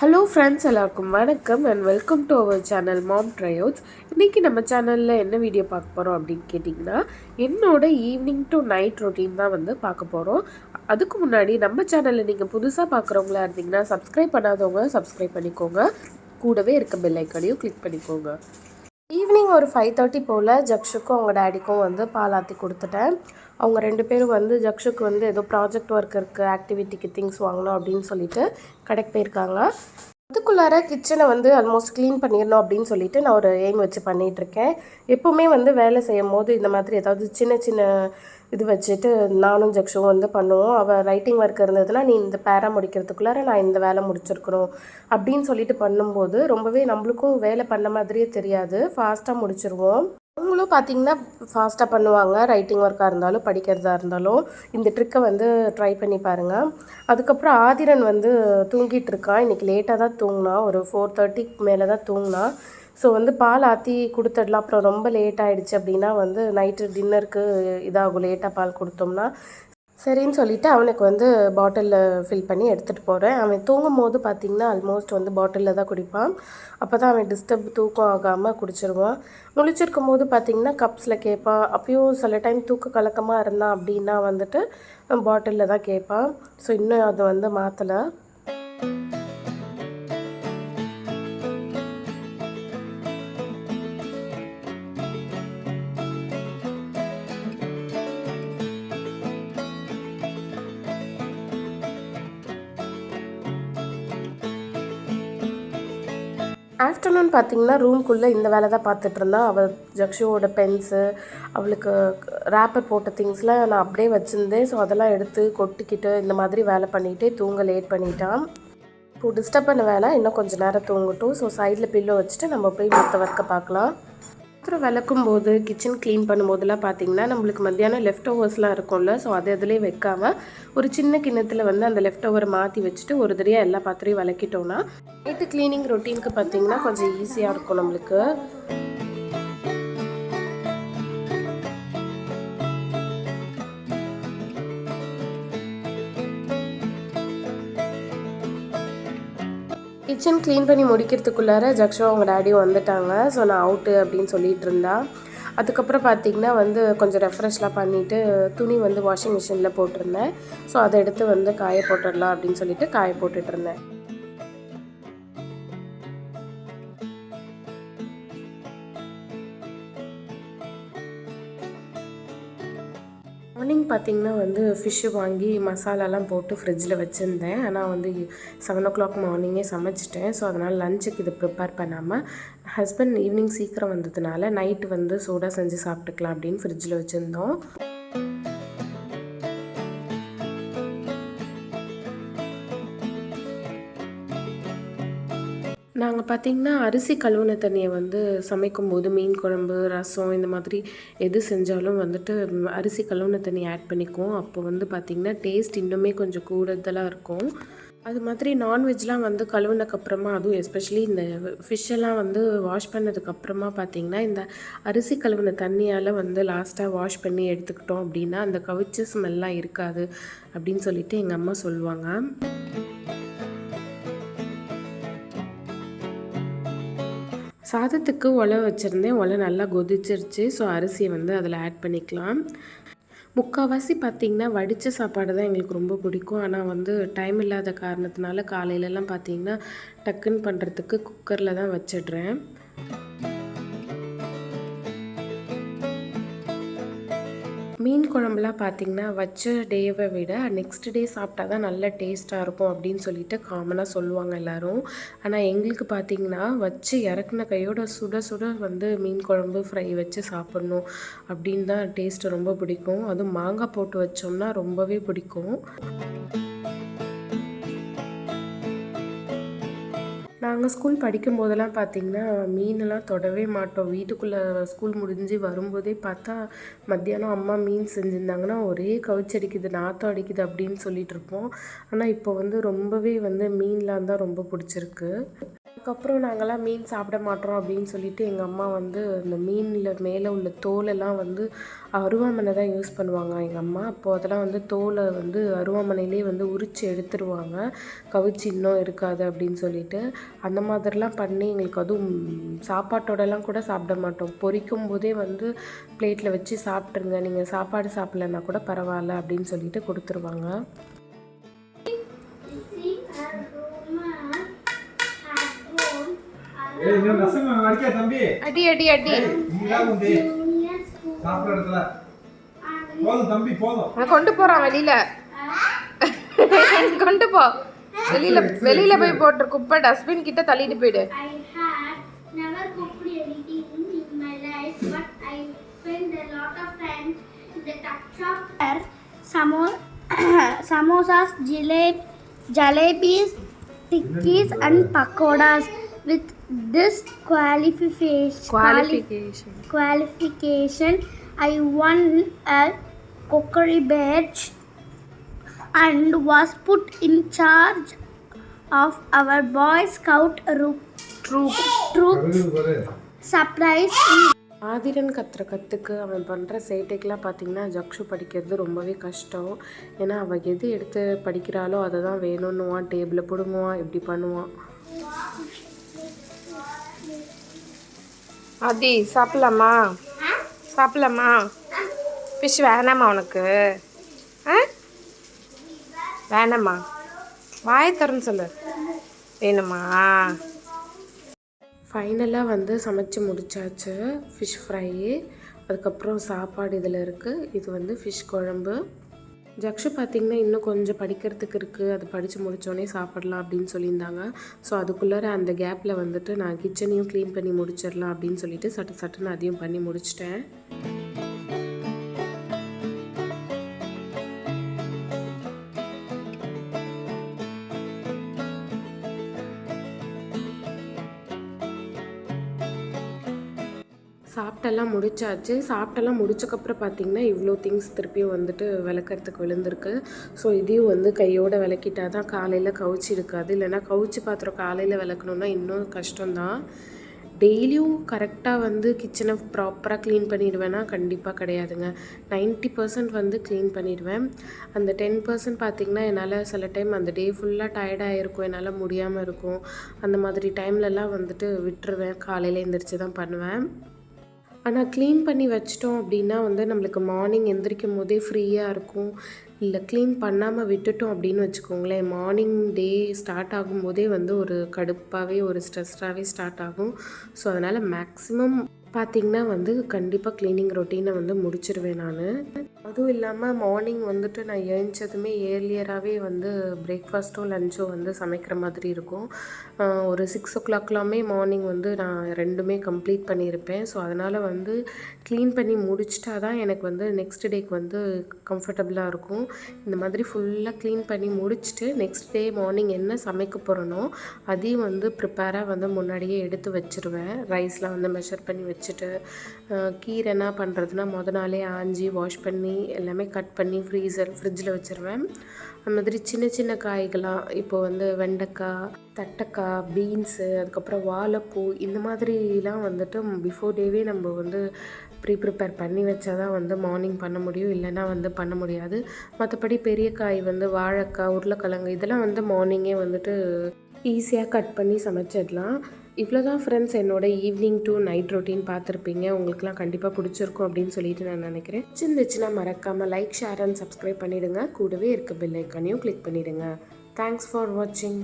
Hello friends, எல்லாருக்கும் வணக்கம் and welcome to our channel mom ட்ரையோட்ஸ். இன்றைக்கி நம்ம சேனலில் என்ன வீடியோ பார்க்க போகிறோம் அப்படின்னு கேட்டிங்கன்னா, என்னோட ஈவினிங் டு நைட் ரொட்டீன் தான் வந்து பார்க்க போகிறோம். அதுக்கு முன்னாடி நம்ம சேனலில் நீங்கள் புதுசாக பார்க்குறவங்களா இருந்தீங்கன்னா சப்ஸ்கிரைப் பண்ணாதவங்க சப்ஸ்கிரைப் பண்ணிக்கோங்க. கூடவே இருக்க பெல் ஐக்கானையும் கிளிக் பண்ணிக்கோங்க. ஈவினிங் ஒரு 5:30 போல் ஜக்ஷுக்கும் அவங்க டேடிக்கும் வந்து பால் ஆற்றி கொடுத்துட்டேன். அவங்க 2 பேரும் வந்து ஜக்ஷுக்கு வந்து ஏதோ ப்ராஜெக்ட் ஒர்க் இருக்குது, ஆக்டிவிட்டிக்கு திங்ஸ் வாங்கணும் அப்படின்னு சொல்லிட்டு கடைக்கு போயிருக்காங்க. அதுக்குள்ளார கிச்சனை வந்து ஆல்மோஸ்ட் க்ளீன் பண்ணிடணும் அப்படின்னு சொல்லிட்டு நான் ஒரு எய்ம் வச்சு பண்ணிகிட்ருக்கேன். எப்போவுமே வந்து வேலை செய்யும் போது இந்த மாதிரி ஏதாவது சின்ன சின்ன இது வச்சுட்டு நானும் ஜக்ஷும் வந்து பண்ணுவோம். அவள் ரைட்டிங் ஒர்க் இருந்ததுன்னா நீ இந்த பேரா முடிக்கிறதுக்குள்ளார நான் இந்த வேலை முடிச்சிருக்கணும் அப்படின்னு சொல்லிட்டு பண்ணும்போது ரொம்பவே நம்மளுக்கும் வேலை பண்ண மாதிரியே தெரியாது, ஃபாஸ்ட்டாக முடிச்சிருவோம். அவங்களும் பார்த்திங்கன்னா ஃபாஸ்ட்டாக பண்ணுவாங்க. ரைட்டிங் ஒர்க்காக இருந்தாலும் படிக்கிறதா இருந்தாலும் இந்த ட்ரிக்கை வந்து ட்ரை பண்ணி பாருங்கள். அதுக்கப்புறம் ஆதிரன் வந்து தூங்கிட்டு இருக்கான். இன்றைக்கி லேட்டாக தான் தூங்கினான், ஒரு 4:30 மேலே தான் தூங்கினான். ஸோ வந்து பால் ஆற்றி கொடுத்துடலாம். அப்புறம் ரொம்ப லேட் ஆகிடுச்சு அப்படின்னா வந்து நைட்டு டின்னருக்கு இதாகும், லேட்டாக பால் கொடுத்தோம்னா. சரின்னு சொல்லிவிட்டு அவனுக்கு வந்து பாட்டிலில் ஃபில் பண்ணி எடுத்துகிட்டு போகிறேன். அவன் தூங்கும் போது பார்த்திங்கன்னா ஆல்மோஸ்ட் வந்து பாட்டிலில் தான் குடிப்பான். அப்போ தான் அவன் டிஸ்டர்ப் தூக்கம் ஆகாமல் குடிச்சிருவான். முழிச்சிருக்கும் போது பார்த்திங்கன்னா கப்ஸில் கேட்பான். அப்பயும் சில டைம் தூக்க கலக்கமாக இருந்தான் அப்படின்னா வந்துட்டு பாட்டிலில் தான் கேட்பான். ஸோ இன்னும் அதை வந்து மாற்றலை. ஆஃப்டர்நூன் பார்த்திங்கன்னா ரூம்குள்ளே இந்த வேலை தான் பார்த்துட்ருந்தான். அவள் ஜக்ஷுவோட பென்ஸு, அவளுக்கு ரேப்பர் போட்ட திங்ஸ்லாம் நான் அப்படியே வச்சுருந்தேன். ஸோ அதெல்லாம் எடுத்து கொட்டிக்கிட்டு இந்த மாதிரி வேலை பண்ணிகிட்டே தூங்க லேட் பண்ணிட்டான். இப்போது டிஸ்டர்ப் பண்ண வேலை, இன்னும் கொஞ்சம் நேரம் தூங்கட்டும். ஸோ சைடில் பில்லோ வச்சுட்டு நம்ம போய் மற்ற ஒர்க்கை பார்க்கலாம். பாத்திரம் விளக்கும் போது, கிச்சன் க்ளீன் பண்ணும்போதெல்லாம் பார்த்திங்கன்னா நம்மளுக்கு மத்தியானம் லெஃப்ட் ஓவர்ஸ்லாம் இருக்கும்ல. ஸோ அது அதிலே வைக்காமல் ஒரு சின்ன கிண்ணத்தில் வந்து அந்த லெஃப்ட் ஓவரை மாற்றி வச்சுட்டு ஒரு தடவையாக எல்லா பாத்திரையும் விளக்கிட்டோன்னா நைட்டு க்ளீனிங் ரொட்டீனுக்கு பார்த்திங்கன்னா கொஞ்சம் ஈஸியாக இருக்கும் நம்மளுக்கு. கிச்சன் க்ளீன் பண்ணி முடிக்கிறதுக்குள்ளார ஜக்ஷோ அவங்க டேடியும் வந்துட்டாங்க. ஸோ நான் அவுட்டு அப்படின்னு சொல்லிகிட்டு இருந்தா. அதுக்கப்புறம் பார்த்திங்கன்னா வந்து கொஞ்சம் ரெஃப்ரெஷ்லாம் பண்ணிவிட்டு துணி வந்து வாஷிங் மிஷினில் போட்டிருந்தேன். ஸோ அதை எடுத்து வந்து காய போட்டுடலாம் அப்படின்னு சொல்லிட்டு காய போட்டுட்ருந்தேன். மார்னிங் பார்த்திங்கன்னா வந்து ஃபிஷ்ஷு வாங்கி மசாலாலாம் போட்டு ஃப்ரிட்ஜில் வச்சுருந்தேன். ஆனால் வந்து 7 o'clock மார்னிங்கே சமைச்சிட்டேன். ஸோ அதனால் லஞ்சுக்கு இது ப்ரிப்பேர் பண்ணாமல் ஹஸ்பண்ட் ஈவினிங் சீக்கிரம் வந்ததுனால நைட்டு வந்து சூடாக செஞ்சு சாப்பிட்டுக்கலாம் அப்படின்னு ஃப்ரிட்ஜில் வச்சுருந்தோம். நாங்கள் பார்த்திங்கன்னா அரிசி கழுவுன தண்ணியை வந்து சமைக்கும்போது மீன் குழம்பு, ரசம் இந்த மாதிரி எது செஞ்சாலும் வந்துட்டு அரிசி கழுவுன தண்ணி ஆட் பண்ணிக்குவோம். அப்போ வந்து பார்த்திங்கன்னா டேஸ்ட் இன்னுமே கொஞ்சம் கூடுதலாக இருக்கும். அது மாதிரி நான்வெஜ்லாம் வந்து கழுவுனதுக்கப்புறமா, அதுவும் எஸ்பெஷலி இந்த ஃபிஷ்ஷெல்லாம் வந்து வாஷ் பண்ணதுக்கப்புறமா பார்த்திங்கன்னா இந்த அரிசி கழுவுன தண்ணியால் வந்து லாஸ்ட்டாக வாஷ் பண்ணி எடுத்துக்கிட்டோம் அப்படின்னா அந்த கவிச்ச ஸ்மெல்லாம் இருக்காது அப்படின்னு சொல்லிட்டு எங்கள் அம்மா சொல்லுவாங்க. சாதத்துக்கு ஒலை வச்சுருந்தேன். ஒலை நல்லா கொதிச்சிருச்சு. ஸோ அரிசியை வந்து அதில் ஆட் பண்ணிக்கலாம். முக்கால்வாசி பார்த்திங்கன்னா வடித்த சாப்பாடு தான் எங்களுக்கு ரொம்ப பிடிக்கும். ஆனால் வந்து டைம் இல்லாத காரணத்தினால காலையிலலாம் பார்த்திங்கன்னா டக்குன்னு பண்ணுறதுக்கு குக்கரில் தான் வச்சிடுறேன். மீன் குழம்புலாம் பார்த்திங்கன்னா வச்ச டேவை விட நெக்ஸ்ட் டே சாப்பிட்டா தான் நல்ல டேஸ்ட்டாக இருக்கும் அப்படின்னு சொல்லிட்டு காமனாக சொல்லுவாங்க எல்லோரும். ஆனால் எங்களுக்கு பார்த்திங்கன்னா வச்சு இறக்குன கையோட சுட சுட வந்து மீன் குழம்பு ஃப்ரை வச்சு சாப்பிட்ணும் அப்படின்னு தான் டேஸ்ட்டு ரொம்ப பிடிக்கும். அதுவும் மாங்காய் போட்டு வச்சோம்னா ரொம்பவே பிடிக்கும். நாங்கள் ஸ்கூல் படிக்கும் போதெல்லாம் பார்த்திங்கன்னா மீனெல்லாம் தொடவே மாட்டோம். வீட்டுக்குள்ளே ஸ்கூல் முடிஞ்சு வரும்போதே பார்த்தா மத்தியானம் அம்மா மீன் செஞ்சுருந்தாங்கன்னா ஒரே கவுச்சடிக்குது, நாற்றம் அடிக்குது அப்படின்னு சொல்லிகிட்டு இருப்போம். ஆனால் இப்போ வந்து ரொம்பவே வந்து மீன்லாம் தான் ரொம்ப பிடிச்சிருக்கு. அதுக்கப்புறம் நாங்கள்லாம் மீன் சாப்பிட மாட்டோம் அப்படின்னு சொல்லிட்டு எங்கள் அம்மா வந்து இந்த மீனில் மேலே உள்ள தோலெல்லாம் வந்து அருவாமனை தான் யூஸ் பண்ணுவாங்க எங்கள் அம்மா. அப்போது அதெல்லாம் வந்து தோலை வந்து அருவாமனையிலே வந்து உரித்து எடுத்துருவாங்க, கவிச்சி இன்னும் இருக்காது அப்படின்னு சொல்லிட்டு. அந்த மாதிரிலாம் பண்ணி எங்களுக்கு அதுவும் சாப்பாட்டோடலாம் கூட சாப்பிட மாட்டோம். பொரிக்கும் போதே வந்து பிளேட்டில் வச்சு சாப்பிட்ருங்க, நீங்கள் சாப்பாடு சாப்பிட்லன்னா கூட பரவாயில்ல அப்படின்னு சொல்லிட்டு கொடுத்துருவாங்க. அடி அடி அடி கொண்டு போறான் வெளியில. கொண்டு போ வெளியில, வெளியில போய் போட்டு குப்பை டஸ்ட்பின் கிட்ட தள்ளிட்டு போயிடு. Samosas, jalebis, tikkis and pakoras. With this qualification, I won a cookery badge and was put in charge of our Boy Scout troop. Surprise! Aadhiran கத்துற கற்றுக்கு அவன் பண்ணுற சேட்டைக்கெலாம் பார்த்திங்கன்னா ஜக்ஷு படிக்கிறது ரொம்பவே கஷ்டம். ஏன்னா அவள் எது எடுத்து படிக்கிறாளோ அதை தான் வேணும்னுவான், டேபிளை பிடுங்குவான், இப்படி பண்ணுவான். ஆதி சாப்பிடலாமா? சாப்பிடலாமா? ஃபிஷ் வேணாமா உனக்கு? வேணாமா? வாயை திறன்னு சொல்லு. வேணுமா? ஃபைனலாக வந்து சமைச்சு முடித்தாச்சு. ஃபிஷ் ஃப்ரை, அதுக்கப்புறம் சாப்பாடு இதில் இருக்குது. இது வந்து ஃபிஷ் குழம்பு. ஜக்ஷு பார்த்திங்கன்னா இன்னும் கொஞ்சம் படிக்கிறதுக்கு இருக்குது, அது படித்து முடித்தோடனே சாப்பிடலாம் அப்படின்னு சொல்லியிருந்தாங்க. ஸோ அதுக்குள்ளார அந்த கேப்பில் வந்துட்டு நான் கிச்சனையும் க்ளீன் பண்ணி முடிச்சிடலாம் அப்படின்னு சொல்லிட்டு சட்டுன்னு அதையும் பண்ணி முடிச்சிட்டேன். சாப்பிட்டெல்லாம் முடிச்சாச்சு. சாப்பிட்டெல்லாம் முடிச்சக்கப்புறம் பார்த்திங்கன்னா இவ்வளோ திங்ஸ் திருப்பியும் வந்துட்டு விளக்கறதுக்கு விழுந்திருக்கு. ஸோ இதையும் வந்து கையோடு விளக்கிட்டால் தான் காலையில் கவுச்சி இருக்காது. இல்லைனா கவுச்சி பாத்திரம் காலையில் விளக்கணுன்னா இன்னும் கஷ்டம்தான். டெய்லியும் கரெக்டாக வந்து கிச்சனை ப்ராப்பராக க்ளீன் பண்ணிடுவேன்னா கண்டிப்பாக கிடையாதுங்க. 90% வந்து க்ளீன் பண்ணிடுவேன். அந்த 10% பார்த்திங்கன்னா என்னால் சில டைம் அந்த டே ஃபுல்லாக டயர்டாக இருக்கும், என்னால் முடியாமல் இருக்கும். அந்த மாதிரி டைம்லலாம் வந்துட்டு விட்டுருவேன், காலையில் எந்திரிச்சு தான் பண்ணுவேன். ஆனால் க்ளீன் பண்ணி வச்சிட்டோம் அப்படின்னா வந்து நம்மளுக்கு மார்னிங் எந்திரிக்கும் போதே ஃப்ரீயாக இருக்கும். இல்லை க்ளீன் பண்ணாமல் விட்டுட்டோம் அப்படின்னு வச்சுக்கோங்களேன், மார்னிங் டே ஸ்டார்ட் ஆகும்போதே வந்து ஒரு கடுப்பாகவே ஒரு ஸ்ட்ரெஸ்டாகவே ஸ்டார்ட் ஆகும். ஸோ அதனால் மேக்ஸிமம் பார்த்திங்கன்னா வந்து கண்டிப்பாக க்ளீனிங் ரொட்டீனை வந்து முடிச்சிருவேன் நான். அதுவும் இல்லாமல் மார்னிங் வந்துட்டு நான் எழுந்ததுமே ஏர்லியராகவே வந்து பிரேக்ஃபாஸ்ட்டோ லஞ்சோ வந்து சமைக்கிற மாதிரி இருக்கும். ஒரு 6 o'clockலாமே மார்னிங் வந்து நான் ரெண்டுமே கம்ப்ளீட் பண்ணியிருப்பேன். ஸோ அதனால் வந்து க்ளீன் பண்ணி முடிச்சிட்டா தான் எனக்கு வந்து நெக்ஸ்ட் டேக்கு வந்து கம்ஃபர்டபுளாக இருக்கும். இந்த மாதிரி ஃபுல்லாக க்ளீன் பண்ணி முடிச்சுட்டு நெக்ஸ்ட் டே மார்னிங் என்ன சமைக்க போகிறேனோ அதையும் வந்து ப்ரிப்பேராக வந்து முன்னாடியே எடுத்து வச்சுருவேன். ரைஸ்லாம் வந்து மெஷர் பண்ணி வச்சுட்டு, கீரை என்ன பண்ணுறதுனா மொதல் நாளே ஆஞ்சி வாஷ் பண்ணி எல்லாமே கட் பண்ணி ஃப்ரிட்ஜில் வச்சுருவேன். அந்த மாதிரி சின்ன சின்ன காய்களாக இப்போது வந்து வெண்டைக்காய், தட்டைக்காய், பீன்ஸு, அதுக்கப்புறம் வாழைப்பூ, இந்த மாதிரிலாம் வந்துட்டு பிஃபோர் டேவே நம்ம வந்து ப்ரிப்பேர் பண்ணி வச்சா தான் வந்து மார்னிங் பண்ண முடியும், இல்லைன்னா வந்து பண்ண முடியாது. மற்றபடி பெரிய காய் வந்து வாழைக்காய், உருளைக்கிழங்கு இதெல்லாம் வந்து மார்னிங்கே வந்துட்டு ஈஸியாக கட் பண்ணி சமைச்சிடலாம். இவ்வளோ தான் ஃப்ரெண்ட்ஸ் என்னோடய ஈவினிங் டு நைட் ரொட்டீன் பார்த்துருப்பீங்க. உங்களுக்குலாம் கண்டிப்பாக பிடிச்சிருக்கும் அப்படின்னு சொல்லிட்டு நான் நினைக்கிறேன். பிடிச்சிருந்துச்சுன்னா மறக்காமல் லைக், ஷேர் அண்ட் சப்ஸ்கிரைப் பண்ணிவிடுங்க. கூடவே இருக்க பெல் ஐக்கானையும் கிளிக் பண்ணிவிடுங்க. தேங்க்ஸ் ஃபார் வாட்சிங்.